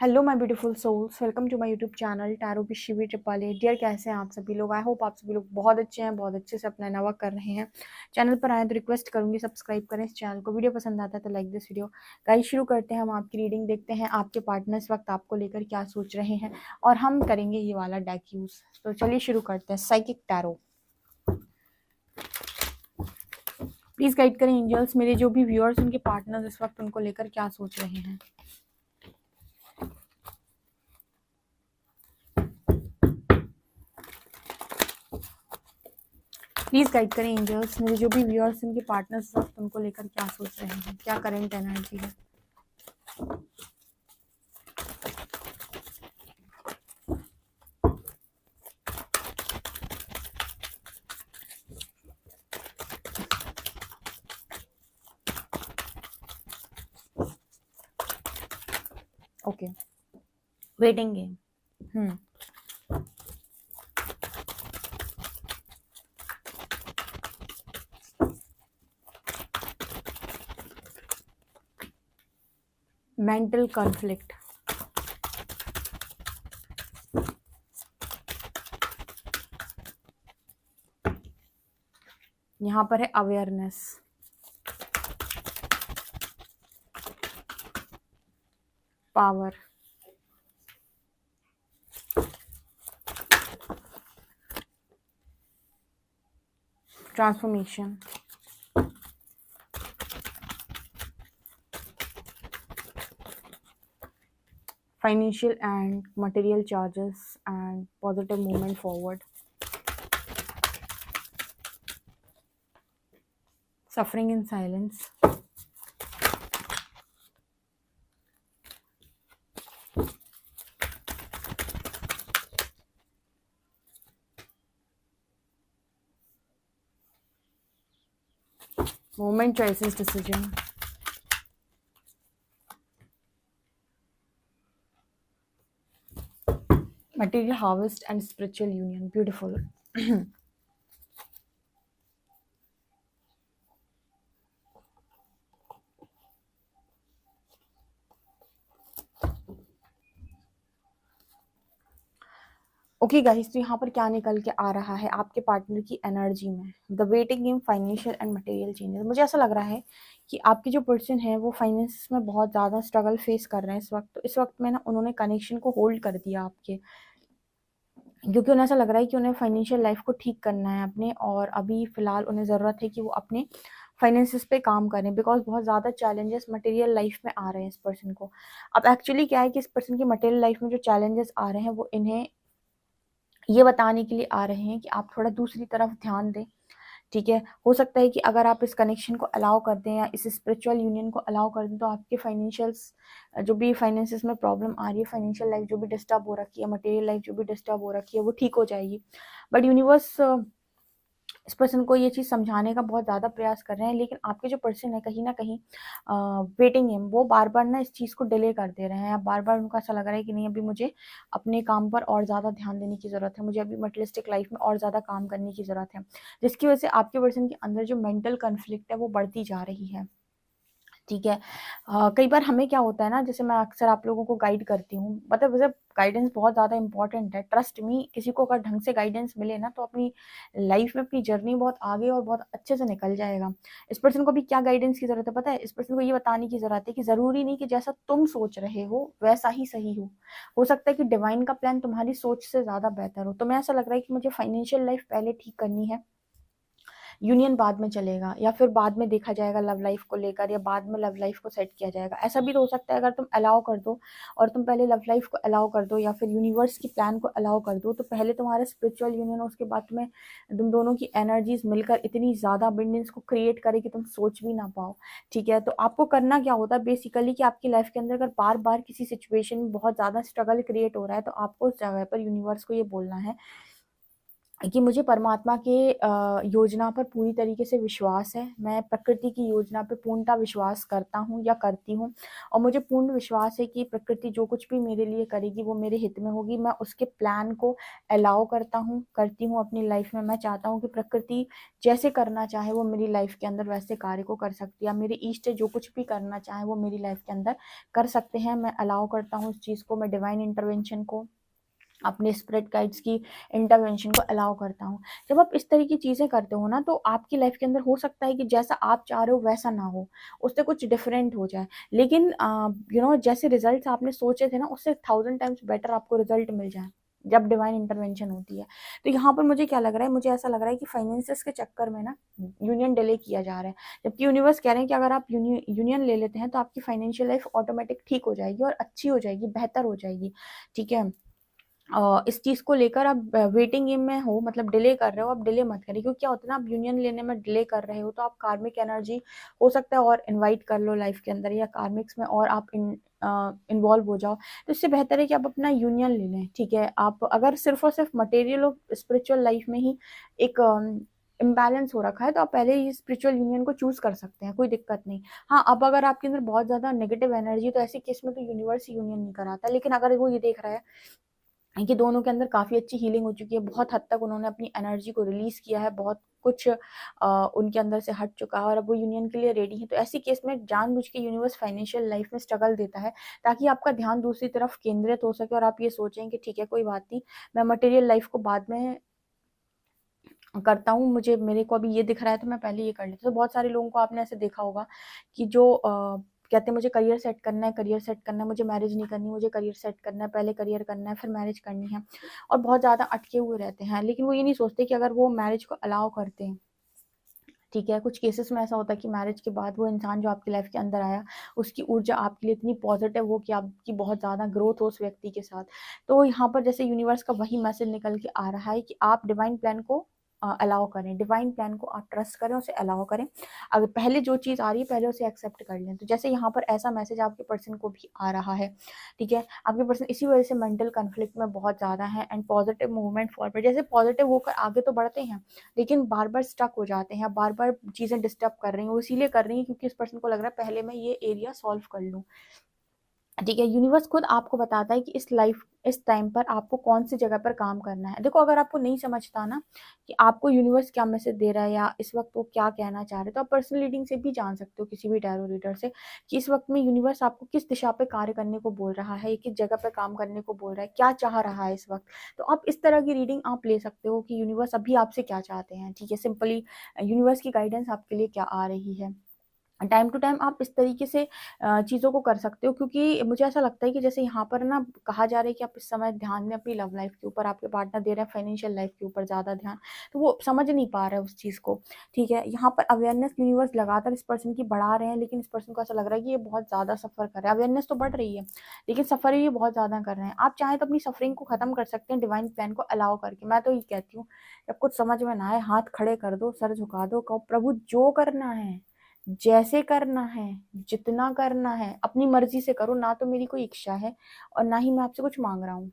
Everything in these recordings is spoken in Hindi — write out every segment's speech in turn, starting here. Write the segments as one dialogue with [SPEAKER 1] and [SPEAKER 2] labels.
[SPEAKER 1] Hello my beautiful souls, welcome to my YouTube channel tarot की शिवी ट्रिपाले। डियर, कैसे हैं आप सभी लोग? आई होप आप सभी लोग बहुत अच्छे हैं, बहुत अच्छे से अपना नवा कर रहे हैं। चैनल पर आए तो रिक्वेस्ट करूंगी सब्सक्राइब करें इस चैनल को। वीडियो पसंद आता है तो लाइक दिस वीडियो। गाइस, शुरू करते हैं। हम आपकी रीडिंग देखते हैं आपके पार्टनर इस वक्त आपको लेकर क्या सोच रहे हैं, और हम करेंगे ये वाला डेक यूज। तो चलिए शुरू करते हैं। साइकिक टैरो, प्लीज गाइड करें एंजल्स, मेरे जो भी व्यूअर्स उनके पार्टनर्स इस वक्त उनको लेकर क्या सोच रहे हैं। प्लीज गाइड करें एंजल्स, मेरे जो भी व्यूअर्स उनके पार्टनर्स इस वक्त उनको लेकर क्या सोच रहे हैं, क्या करेंट एनर्जी है। Okay, waiting game. Mental conflict, यहाँ पर है awareness, power, transformation, financial and material charges and positive movement forward, suffering in silence, moment choices decision, material harvest and spiritual union. Beautiful. Okay guys, तो यहाँ पर क्या निकल के आ रहा है आपके पार्टनर की एनर्जी में? The waiting game, financial and material changes. मुझे ऐसा लग रहा है कि आपके जो पर्सन है वो फाइनेंस में बहुत ज़्यादा स्ट्रगल फेस कर रहे हैं इस वक्त। तो इस वक्त में ना उन्होंने कनेक्शन को होल्ड कर दिया आपके, क्योंकि उन्हें ऐसा लग रहा है कि उन्हें फाइनेंशियल लाइफ को ठीक करना है अपने, और अभी फिलहाल उन्हें ज़रूरत है कि वो अपने फाइनेंसिस पे काम करें, बिकॉज बहुत ज़्यादा चैलेंजेस मटेरियल लाइफ में आ रहे हैं इस पर्सन को। अब एक्चुअली क्या है कि इस पर्सन की मटेरियल लाइफ में जो चैलेंजेस आ रहे हैं वो इन्हें ये बताने के लिए आ रहे हैं कि आप थोड़ा दूसरी तरफ ध्यान दें। ठीक है, हो सकता है कि अगर आप इस कनेक्शन को अलाउ कर दें या इस स्पिरिचुअल यूनियन को अलाउ कर दें तो आपके फाइनेंशियल्स जो भी फाइनेंसिस में प्रॉब्लम आ रही है, फाइनेंशियल लाइफ जो भी डिस्टर्ब हो रखी है, मटेरियल लाइफ जो भी डिस्टर्ब हो रखी है, वो ठीक हो जाएगी। बट यूनिवर्स इस पर्सन को ये चीज़ समझाने का बहुत ज़्यादा प्रयास कर रहे हैं, लेकिन आपके जो पर्सन है कहीं ना कहीं वेटिंग है, वो बार बार ना इस चीज़ को डिले कर दे रहे हैं। बार बार उनको ऐसा लग रहा है कि नहीं, अभी मुझे अपने काम पर और ज़्यादा ध्यान देने की ज़रूरत है, मुझे अभी मटेरियलिस्टिक लाइफ में और ज़्यादा काम करने की ज़रूरत है, जिसकी वजह से आपके पर्सन के अंदर जो मेंटल कन्फ्लिक्ट है वो बढ़ती जा रही है। ठीक है, कई बार हमें क्या होता है ना, जैसे मैं अक्सर आप लोगों को गाइड करती हूँ, मतलब वैसे गाइडेंस बहुत ज़्यादा इंपॉर्टेंट है। ट्रस्ट मी, किसी को अगर ढंग से गाइडेंस मिले ना तो अपनी लाइफ में अपनी जर्नी बहुत आगे और बहुत अच्छे से निकल जाएगा। इस पर्सन को भी क्या गाइडेंस की ज़रूरत है पता है? इस पर्सन को ये बताने की ज़रूरत है कि ज़रूरी नहीं कि जैसा तुम सोच रहे हो वैसा ही सही हो सकता है कि डिवाइन का प्लान तुम्हारी सोच से ज़्यादा बेहतर हो। तो मैं ऐसा लग रहा है कि मुझे फाइनेंशियल लाइफ पहले ठीक करनी है, यूनियन बाद में चलेगा, या फिर बाद में देखा जाएगा लव लाइफ को लेकर, या बाद में लव लाइफ को सेट किया जाएगा। ऐसा भी तो हो सकता है, अगर तुम अलाउ कर दो और तुम पहले लव लाइफ को अलाउ कर दो या फिर यूनिवर्स की प्लान को अलाउ कर दो, तो पहले तुम्हारा स्पिरिचुअल यूनियन हो, उसके बाद तुम्हें तुम दोनों की एनर्जीज मिलकर इतनी ज़्यादा अबंडेंस को क्रिएट करे कि तुम सोच भी ना पाओ। ठीक है, तो आपको करना क्या होता है बेसिकली कि आपकी लाइफ के अंदर अगर बार बार किसी सिचुएशन में बहुत ज़्यादा स्ट्रगल क्रिएट हो रहा है, तो आपको उस जगह पर यूनिवर्स को ये बोलना है कि मुझे परमात्मा के योजना पर पूरी तरीके से विश्वास है। मैं प्रकृति की योजना पे पूर्णतः विश्वास करता हूँ या करती हूँ, और मुझे पूर्ण विश्वास है कि प्रकृति जो कुछ भी मेरे लिए करेगी वो मेरे हित में होगी। मैं उसके प्लान को अलाउ करती हूँ अपनी लाइफ में। मैं चाहता हूँ कि प्रकृति जैसे करना चाहे वो मेरी लाइफ के अंदर वैसे कार्य को कर सकती है। मेरे इष्ट जो कुछ भी करना चाहे वो मेरी लाइफ के अंदर कर सकते हैं। मैं अलाउ करता हूँ उस चीज़ को, मैं डिवाइन इंटरवेंशन को, अपने स्पिरिट गाइड्स की इंटरवेंशन को अलाउ करता हूँ। जब आप इस तरह की चीज़ें करते हो ना, तो आपकी लाइफ के अंदर हो सकता है कि जैसा आप चाह रहे हो वैसा ना हो, उससे कुछ डिफरेंट हो जाए, लेकिन जैसे रिजल्ट्स आपने सोचे थे ना, उससे 1000 टाइम्स बेटर आपको रिजल्ट मिल जाए जब डिवाइन इंटरवेंशन होती है। तो यहाँ पर मुझे क्या लग रहा है, मुझे ऐसा लग रहा है कि फाइनेंसिस के चक्कर में ना यूनियन डिले किया जा रहा है, जबकि यूनिवर्स कह रहे हैं कि अगर आप यूनियन ले लेते हैं तो आपकी फाइनेंशियल लाइफ ऑटोमेटिक ठीक हो जाएगी और अच्छी हो जाएगी, बेहतर हो जाएगी। ठीक है, इस चीज़ को लेकर आप वेटिंग गेम में हो, मतलब डिले कर रहे हो, आप डिले मत करिए, क्योंकि क्या होता है ना, आप यूनियन लेने में डिले कर रहे हो तो आप कार्मिक एनर्जी हो सकता है और इनवाइट कर लो लाइफ के अंदर, या कार्मिक्स में और आप इन्वॉल्व हो जाओ। तो इससे बेहतर है कि आप अपना यूनियन ले लें। ठीक है, आप अगर सिर्फ और सिर्फ मटेरियल और स्पिरिचुअल लाइफ में ही एक इम्बैलेंस हो रखा है, तो आप पहले ही स्पिरिचुअल यूनियन को चूज कर सकते हैं, कोई दिक्कत नहीं। हाँ, अब अगर आपके अंदर बहुत ज्यादा नेगेटिव एनर्जी है तो ऐसे केस में तो यूनिवर्स ही यूनियन नहीं कराता, लेकिन अगर वो ये देख रहा है कि दोनों के अंदर काफ़ी अच्छी हीलिंग हो चुकी है, बहुत हद तक उन्होंने अपनी एनर्जी को रिलीज़ किया है, बहुत कुछ उनके अंदर से हट चुका है और अब वो यूनियन के लिए रेडी है। तो ऐसी केस में जानबूझ के यूनिवर्स फाइनेंशियल लाइफ में स्ट्रगल देता है, ताकि आपका ध्यान दूसरी तरफ केंद्रित हो सके और आप ये सोचें कि ठीक है, कोई बात नहीं, मैं मटेरियल लाइफ को बाद में करता हूँ, मुझे मेरे को अभी ये दिख रहा है तो मैं पहले ये कर लेती हूँ। तो बहुत सारे लोगों को आपने ऐसे देखा होगा कि जो कहते हैं मुझे करियर सेट करना है, करियर सेट करना है, मुझे मैरिज नहीं करनी, मुझे करियर सेट करना है, पहले करियर करना है फिर मैरिज करनी है, और बहुत ज़्यादा अटके हुए रहते हैं। लेकिन वो ये नहीं सोचते कि अगर वो मैरिज को अलाउ करते हैं, ठीक है, कुछ केसेस में ऐसा होता है कि मैरिज के बाद वो इंसान जो आपकी लाइफ के अंदर आया, उसकी ऊर्जा आपके लिए इतनी पॉजिटिव हो कि आपकी बहुत ज़्यादा ग्रोथ हो उस व्यक्ति के साथ। तो यहाँ पर जैसे यूनिवर्स का वही मैसेज निकल के आ रहा है कि आप डिवाइन प्लान को अलाउ करें, डिवाइन प्लान को आप ट्रस्ट करें, उसे अलाउ करें। अगर पहले जो चीज़ आ रही है पहले उसे एक्सेप्ट कर लें। तो जैसे यहाँ पर ऐसा मैसेज आपके पर्सन को भी आ रहा है, ठीक है, आपके पर्सन इसी वजह से मेंटल कन्फ्लिक्ट में बहुत ज़्यादा है, एंड पॉजिटिव मूवमेंट फॉरवर्ड, जैसे पॉजिटिव होकर आगे तो बढ़ते हैं लेकिन बार बार स्टक हो जाते हैं, बार बार चीज़ें डिस्टर्ब कर रही हैं, वो इसीलिए कर रही हैं क्योंकि इस पर्सन को लग रहा है पहले मैं ये एरिया सॉल्व कर लूँ। ठीक है, यूनिवर्स खुद आपको बताता है कि इस टाइम पर आपको कौन सी जगह पर काम करना है। देखो, अगर आपको नहीं समझता ना कि आपको यूनिवर्स क्या मैसेज दे रहा है या इस वक्त वो क्या कहना चाह रहे हैं, तो आप पर्सनल रीडिंग से भी जान सकते हो, किसी भी टैरो रीडर से, कि इस वक्त में यूनिवर्स आपको किस दिशा पे कार्य करने को बोल रहा है, किस जगह पे काम करने को बोल रहा है, क्या चाह रहा है इस वक्त। तो आप इस तरह की रीडिंग आप ले सकते हो कि यूनिवर्स अभी आपसे क्या चाहते हैं। ठीक है, सिंपली यूनिवर्स की गाइडेंस आपके लिए क्या आ रही है। टाइम टू टाइम आप इस तरीके से चीज़ों को कर सकते हो, क्योंकि मुझे ऐसा लगता है कि जैसे यहाँ पर ना कहा जा रहा है कि आप इस समय ध्यान में अपनी लव लाइफ के ऊपर, आपके पार्टनर दे रहा है फाइनेंशियल लाइफ के ऊपर ज़्यादा ध्यान, तो वो समझ नहीं पा रहा है उस चीज़ को। ठीक है, यहाँ पर अवेयरनेस यूनिवर्स लगातार इस पर्सन की बढ़ा रहे हैं, लेकिन इस पर्सन को ऐसा लग रहा है कि ये बहुत ज़्यादा सफ़र कर रहा है। अवेयरनेस तो बढ़ रही है लेकिन सफ़र ये बहुत ज़्यादा कर रहे हैं। आप चाहें तो अपनी सफरिंग को ख़त्म कर सकते हैं डिवाइन प्लान को अलाउ करके। मैं तो ये कहती हूँ, जब कुछ समझ में ना आए, हाथ खड़े कर दो, सर झुका दो, कहो प्रभु जो करना है, जैसे करना है, जितना करना है अपनी मर्जी से करो, ना तो मेरी कोई इच्छा है और ना ही मैं आपसे कुछ मांग रहा हूँ।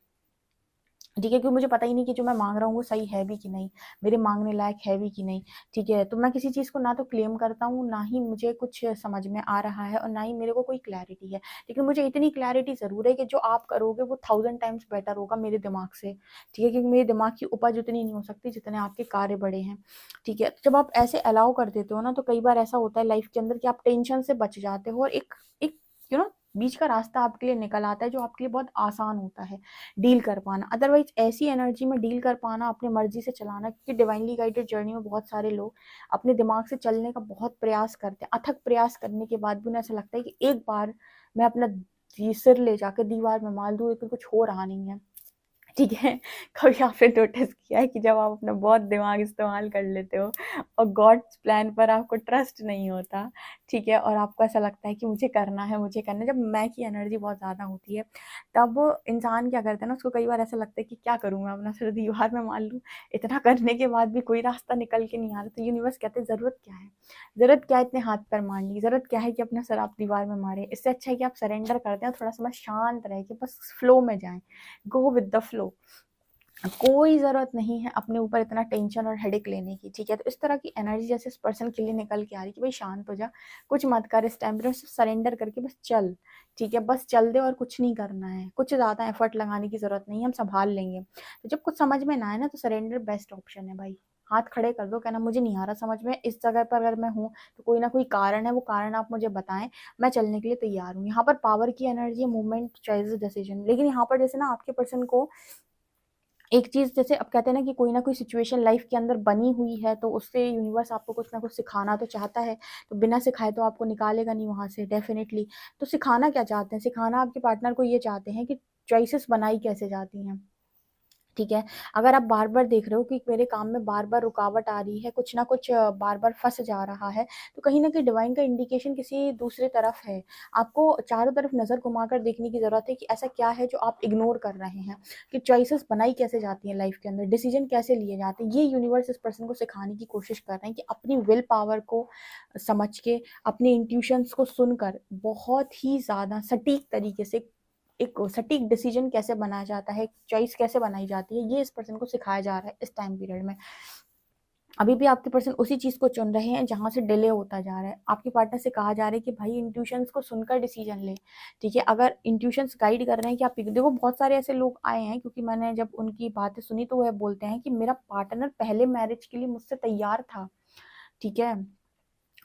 [SPEAKER 1] ठीक है, क्योंकि मुझे पता ही नहीं कि जो मैं मांग रहा हूँ वो सही है भी कि नहीं, मेरे मांगने लायक है भी कि नहीं। ठीक है, तो मैं किसी चीज़ को ना तो क्लेम करता हूँ, ना ही मुझे कुछ समझ में आ रहा है और ना ही मेरे को कोई क्लैरिटी है। लेकिन मुझे इतनी क्लैरिटी ज़रूर है कि जो आप करोगे वो 1000 टाइम्स बेटर होगा मेरे दिमाग से। ठीक है, क्योंकि मेरे दिमाग की उपज उतनी नहीं हो सकती जितने आपके कार्य बड़े हैं। ठीक है, तो जब आप ऐसे अलाउ कर देते हो ना, तो कई बार ऐसा होता है लाइफ के अंदर कि आप टेंशन से बच जाते हो और एक एक यू नो बीच का रास्ता आपके लिए निकल आता है, जो आपके लिए बहुत आसान होता है डील कर पाना। अदरवाइज ऐसी एनर्जी में डील कर पाना, अपने मर्जी से चलाना, क्योंकि डिवाइनली गाइडेड जर्नी में बहुत सारे लोग अपने दिमाग से चलने का बहुत प्रयास करते हैं, अथक प्रयास करने के बाद भी उन्हें ऐसा लगता है कि एक बार मैं अपना सिर ले जाकर दीवार में मार दूं, लेकिन कुछ हो रहा नहीं है। ठीक है, कभी आपने नोटिस किया है कि जब आप अपना बहुत दिमाग इस्तेमाल कर लेते हो और गॉड्स प्लान पर आपको ट्रस्ट नहीं होता, ठीक है, और आपको ऐसा लगता है कि मुझे करना है, मुझे करना है, जब मैं की एनर्जी बहुत ज़्यादा होती है, तब इंसान क्या करता है ना, उसको कई बार ऐसा लगता है कि क्या करूँ मैं, अपना सिर दीवार में मार लूँ। इतना करने के बाद भी कोई रास्ता निकल के नहीं आ रहा, तो यूनिवर्स कहते हैं ज़रूरत क्या है, ज़रूरत क्या है इतने हाथ पैर मारने की, ज़रूरत क्या है कि अपना सर आप दीवार में मारें। इससे अच्छा है कि आप सरेंडर कर दें और थोड़ा सा बस शांत रह के बस फ्लो में जाएं, गो विद द फ्लो। कोई ज़रूरत नहीं है अपने ऊपर इतना टेंशन और हेडेक लेने की, ठीक है? तो इस तरह की एनर्जी जैसे इस पर्सन के लिए निकल के आ रही है कि भाई शांत हो जा, कुछ मत कर इस टाइम पे, सिर्फ सरेंडर करके बस चल, ठीक है? बस चल दे और कुछ नहीं करना है, कुछ ज़्यादा एफर्ट लगाने की ज़रूरत नहीं है, हम सँभाल लेंगे। तो जब कुछ समझ में ना आए ना तो सरेंडर बेस्ट ऑप्शन है भाई। हाथ खड़े कर दो, कहना मुझे नहीं आ रहा समझ में, इस जगह पर अगर मैं हूँ तो कोई ना कोई कारण है, वो कारण आप मुझे बताएँ, मैं चलने के लिए तैयार हूँ। यहाँ पर पावर की एनर्जी है, मूवमेंट, चॉइसेस, डिसीजन। लेकिन यहाँ पर जैसे ना आपके पर्सन को एक चीज़, जैसे अब कहते हैं ना कि कोई ना कोई सिचुएशन लाइफ के अंदर बनी हुई है, तो उससे यूनिवर्स आपको कुछ ना कुछ सिखाना तो चाहता है, तो बिना सिखाए तो आपको निकालेगा नहीं वहाँ से डेफिनेटली। तो सिखाना क्या चाहते हैं? सिखाना आपके पार्टनर को ये चाहते हैं कि चॉइसेस बनाई कैसे जाती हैं। ठीक है? अगर आप बार-बार देख रहे हो कि मेरे काम में बार-बार रुकावट आ रही है, कुछ ना कुछ बार-बार फँस जा रहा है, तो कहीं न कहीं डिवाइन का इंडिकेशन किसी दूसरे तरफ है। आपको चारों तरफ नज़र घुमाकर देखने की ज़रूरत है कि ऐसा क्या है जो आप इग्नोर कर रहे हैं, कि चॉइसेस बनाई कैसे जाती हैं लाइफ़ के अंदर, डिसीज़न कैसे लिए जाते हैं। ये यूनिवर्स इस पर्सन को सिखाने की कोशिश कर रहे हैं कि अपनी विल पावर को समझ के, अपने इंट्यूशंस को सुनकर बहुत ही ज़्यादा सटीक तरीके से एक सटीक डिसीजन कैसे बनाया जाता है, चॉइस कैसे बनाई जाती है, ये इस पर्सन को सिखाया जा रहा है इस टाइम पीरियड में। अभी भी आपके पर्सन उसी चीज़ को चुन रहे हैं जहाँ से डिले होता जा रहा है। आपके पार्टनर से कहा जा रहा है कि भाई इंट्यूशंस को सुनकर डिसीजन ले, ठीक है? अगर इंट्यूशंस गाइड कर रहे हैं कि आप देखो बहुत सारे ऐसे लोग आए हैं, क्योंकि मैंने जब उनकी बातें सुनी तो वह बोलते हैं कि मेरा पार्टनर पहले मैरिज के लिए मुझसे तैयार था, ठीक है?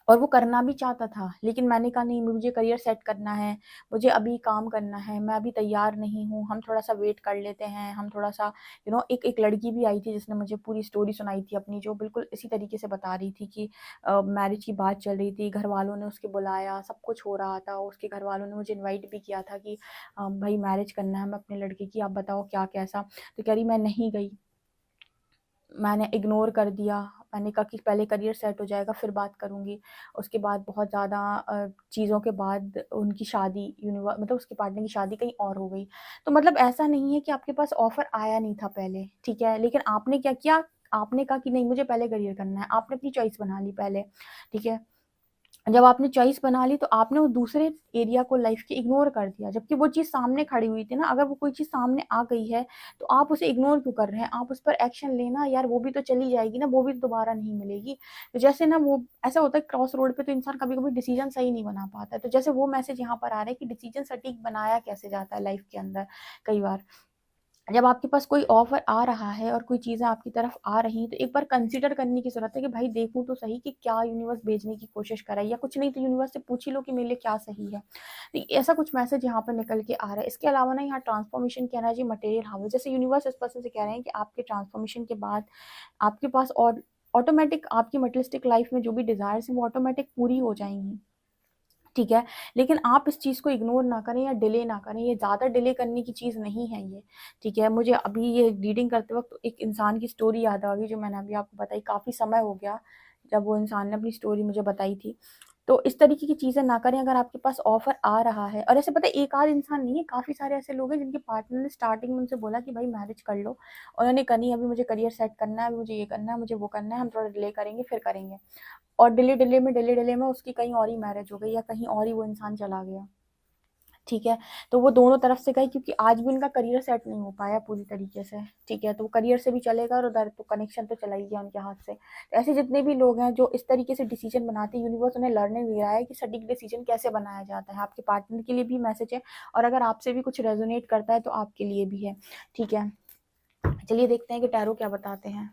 [SPEAKER 1] और वो करना भी चाहता था, लेकिन मैंने कहा नहीं, मुझे करियर सेट करना है, मुझे अभी काम करना है, मैं अभी तैयार नहीं हूँ, हम थोड़ा-सा वेट कर लेते हैं, हम थोड़ा-सा एक लड़की भी आई थी जिसने मुझे पूरी स्टोरी सुनाई थी अपनी, जो बिल्कुल इसी तरीके से बता रही थी कि मैरिज की बात चल रही थी, घरवालों ने उसके बुलाया, सब कुछ हो रहा था, उसके घरवालों ने मुझे इनवाइट भी किया था कि भई मैरिज करना है हमें अपने लड़के की, आप बताओ क्या कैसा? तो कह रही मैं नहीं गई। मैंने इग्नोर कर दिया। मैंने कहा कि पहले करियर सेट हो जाएगा फिर बात करूँगी। उसके बाद बहुत ज़्यादा चीज़ों के बाद उनकी शादी मतलब उसके पार्टनर की शादी कहीं और हो गई। तो मतलब ऐसा नहीं है कि आपके पास ऑफ़र आया नहीं था पहले, ठीक है? लेकिन आपने क्या किया, आपने कहा कि नहीं मुझे पहले करियर करना है। आपने अपनी चॉइस बना ली पहले, ठीक है? जब आपने चॉइस बना ली तो आपने वो दूसरे एरिया को लाइफ के इग्नोर कर दिया, जबकि वो चीज़ सामने खड़ी हुई थी ना। अगर वो कोई चीज़ सामने आ गई है तो आप उसे इग्नोर क्यों कर रहे हैं? आप उस पर एक्शन लेना यार, वो भी तो चली जाएगी ना, वो भी तो दोबारा नहीं मिलेगी। तो जैसे ना वो ऐसा होता है क्रॉस रोड पे, तो इंसान कभी-कभी डिसीजन सही नहीं बना पाता है। तो जैसे वो मैसेज यहाँ पर आ रहा है कि डिसीजन सटीक बनाया कैसे जाता है लाइफ के अंदर कई बार। जब आपके पास कोई ऑफ़र आ रहा है और कोई चीज़ें आपकी तरफ आ रही हैं, तो एक बार कंसिडर करने की ज़रूरत है कि भाई देखूँ तो सही कि क्या यूनिवर्स भेजने की कोशिश कर रहा है, या कुछ नहीं तो यूनिवर्स से पूछ ही लो कि मेरे लिए क्या सही है। तो ऐसा कुछ मैसेज यहाँ पर निकल के आ रहा है। इसके अलावा ना यहाँ ट्रांसफॉर्मेशन की एनर्जी, मटेरियल हाउस, जैसे यूनिवर्स इस पर्सन से कह रहे हैं कि आपके ट्रांसफॉर्मेशन के बाद आपके पास और ऑटोमेटिक आपकी मटेरियलिस्टिक लाइफ़ में जो भी डिज़ायर्स हैं वो ऑटोमेटिक पूरी हो जाएँगी। ठीक है? लेकिन आप इस चीज़ को इग्नोर ना करें या डिले ना करें, ये ज़्यादा डिले करने की चीज़ नहीं है ये, ठीक है? मुझे अभी ये रीडिंग करते वक़्त एक इंसान की स्टोरी याद आ गई जो मैंने अभी आपको बताई, काफ़ी समय हो गया जब वो इंसान ने अपनी स्टोरी मुझे बताई थी। तो इस तरीके की चीज़ें ना करें अगर आपके पास ऑफ़र आ रहा है। और ऐसे पता है एक आध इंसान नहीं है, काफ़ी सारे ऐसे लोग हैं जिनके पार्टनर ने स्टार्टिंग में उनसे बोला कि भाई मैरिज कर लो। उन्होंने कहा नहीं, अभी मुझे करियर सेट करना है, अभी मुझे ये करना है, मुझे वो करना है, हम थोड़ा डिले करेंगे, फिर करेंगे। और डिले-डिले में उसकी कहीं और ही मैरिज हो गई या कहीं और ही वो इंसान चला गया, ठीक है? तो वो दोनों तरफ से गई, क्योंकि आज भी उनका करियर सेट नहीं हो पाया पूरी तरीके से, ठीक है? तो वो करियर से भी चले गए और उधर तो कनेक्शन तो चला ही गया उनके हाथ से। तो ऐसे जितने भी लोग हैं जो इस तरीके से डिसीज़न बनाते हैं, यूनिवर्स उन्हें लर्निंग दे रहा है कि सटीक डिसीज़न कैसे बनाया जाता है। आपके पार्टनर के लिए भी मैसेज है, और अगर आपसे भी कुछ रेज़ोनेट करता है तो आपके लिए भी है, ठीक है? चलिए देखते हैं कि टैरो क्या बताते हैं।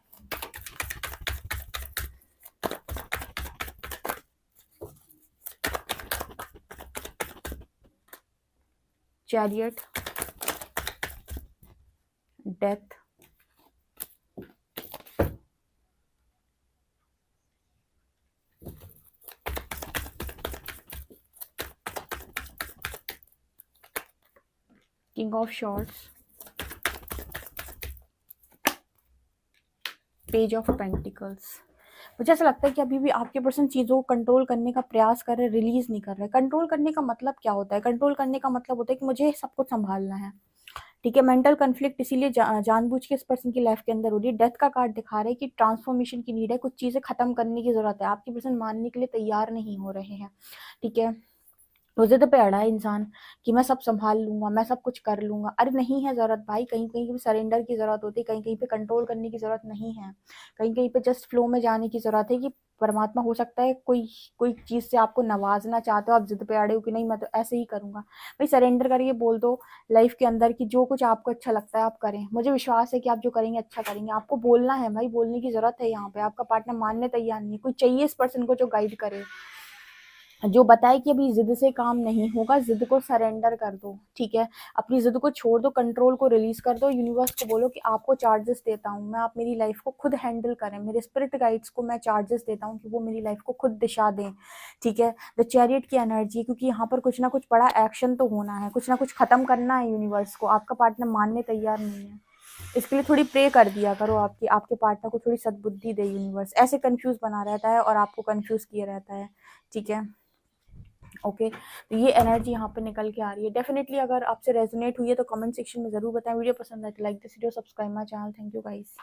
[SPEAKER 1] Chariot, death, king of shorts, page of pentacles. मुझे ऐसा लगता है कि अभी भी आपके पर्सन चीज़ों को कंट्रोल करने का प्रयास कर रहे हैं, रिलीज़ नहीं कर रहे। कंट्रोल करने का मतलब क्या होता है? कंट्रोल करने का मतलब होता है कि मुझे सब कुछ सँभालना है, ठीक है? मेंटल कॉन्फ्लिक्ट इसीलिए जानबूझ के इस पर्सन की लाइफ़ के अंदर हो रही है। डेथ का कार्ड दिखा रहा है कि ट्रांसफॉर्मेशन की नीड है, कुछ चीज़ें ख़त्म करने की ज़रूरत है। आपके पर्सन मानने के लिए तैयार नहीं हो रहे हैं, ठीक है? वो ज़िद पे अड़ा है इंसान कि मैं सब सँभाल लूँगा, मैं सब कुछ कर लूँगा। अरे नहीं है ज़रूरत भाई, कहीं-कहीं पे सरेंडर की ज़रूरत होती है, कहीं-कहीं पे कंट्रोल करने की ज़रूरत नहीं है। कहीं-कहीं पे जस्ट फ्लो में जाने की ज़रूरत है कि परमात्मा हो सकता है कोई कोई चीज़ से आपको नवाज़ना चाहते हो, आप ज़िद पे अड़े हो कि नहीं मैं तो ऐसे ही करूँगा। भाई सरेंडर करके बोल दो लाइफ़ के अंदर कि जो कुछ आपको अच्छा लगता है आप करें। मुझे विश्वास है कि आप जो करेंगे अच्छा करेंगे। आपको बोलना है भाई, बोलने की ज़रूरत है यहाँ पे। आपका पार्टनर मानने तैयार नहीं है। कोई चाहिए इस पर्सन को जो गाइड करे। जो बताए कि अभी ज़िद से काम नहीं होगा, ज़िद को सरेंडर कर दो, ठीक है? अपनी ज़िद को छोड़ दो, कंट्रोल को रिलीज़ कर दो, यूनिवर्स को बोलो कि आपको चार्जेस देता हूँ मैं, आप मेरी लाइफ़ को खुद हैंडल करें। मेरे स्पिरिट गाइड्स को मैं चार्जेस देता हूँ कि वो मेरी लाइफ़ को खुद दिशा दें, ठीक है? द चैरियट की एनर्जी, क्योंकि यहाँ पर कुछ ना कुछ बड़ा एक्शन तो होना है, कुछ ना कुछ ख़त्म करना है यूनिवर्स को। आपका पार्टनर मानने तैयार नहीं है। इसके लिए थोड़ी प्रे कर दिया करो आपकी आपके पार्टनर को थोड़ी सद्बुद्धि दे यूनिवर्स। ऐसे कन्फ्यूज़ बना रहता है और आपको कन्फ्यूज़ किए रहता है, ठीक है? ओके, तो ये एनर्जी यहाँ पे निकल के आ रही है। डेफिनेटली अगर आपसे रेजोनेट हुई है तो कमेंट सेक्शन में ज़रूर बताएं। वीडियो पसंद आए तो like this video, subscribe my channel. Thank you guys.